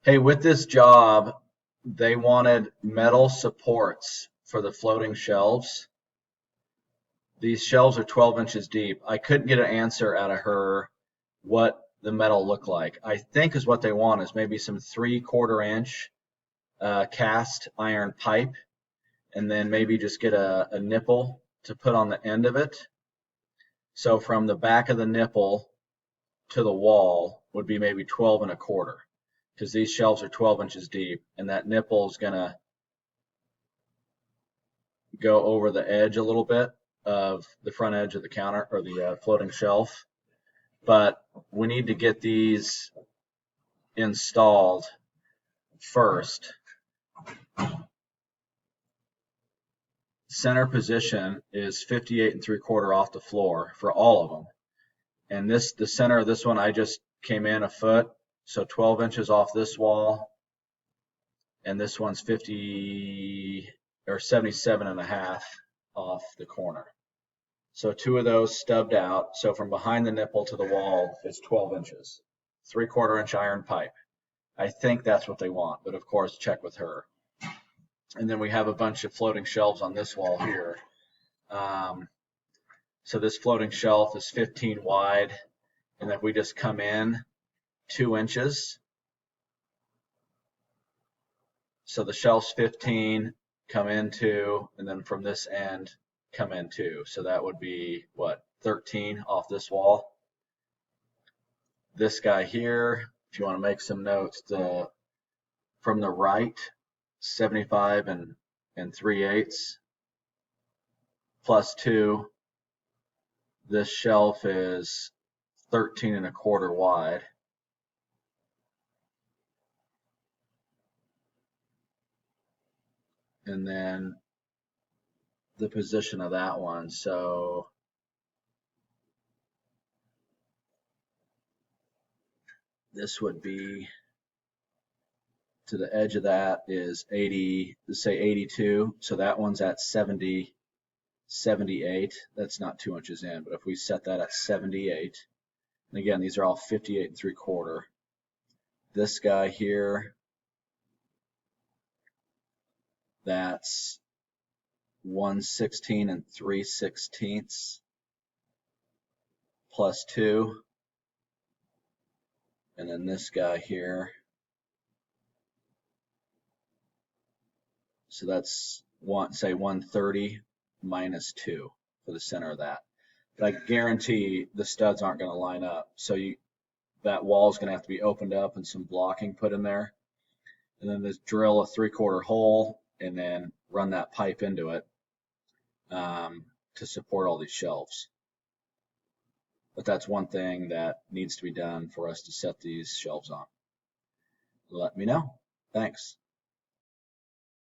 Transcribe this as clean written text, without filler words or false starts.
Hey, with this job, they wanted metal supports for the floating shelves. These shelves are 12 inches deep. I couldn't get an answer out of her what the metal looked like. I think is what they want is maybe some 3/4 inch cast iron pipe, and then maybe just get a nipple to put on the end of it. So from the back of the nipple to the wall would be maybe 12 1/4, because these shelves are 12 inches deep, and that nipple is gonna go over the edge a little bit of the front edge of the counter or the floating shelf. But we need to get these installed first. Center position is 58 3/4 off the floor for all of them. And the center of this one, I just came in a foot, so 12 inches off this wall. And this one's 50 or 77 1/2 off the corner. So two of those stubbed out. So from behind the nipple to the wall is 12 inches, 3/4 inch iron pipe. I think that's what they want, but of course, check with her. And then we have a bunch of floating shelves on this wall here. So this floating shelf is 15 wide, and then we just come in 2 inches. So the shelf's 15, come in 2, and then from this end, come in 2. So that would be, what, 13 off this wall. This guy here, if you want to make some notes, from the right, 75 3/8 plus 2. This shelf is 13 1/4 wide. And then the position of that one. So this would be to the edge of that is 80, let's say 82. So that one's at 70, 78. That's not 2 inches in, but if we set that at 78, and again, these are all 58 3/4. This guy here, that's 116 3/16 plus 2. And then this guy here, so that's say 130 minus 2 for the center of that. But I guarantee the studs aren't going to line up. So that wall is going to have to be opened up and some blocking put in there. And then just drill a 3/4 hole and then run that pipe into it to support all these shelves. But that's one thing that needs to be done for us to set these shelves on. Let me know. Thanks.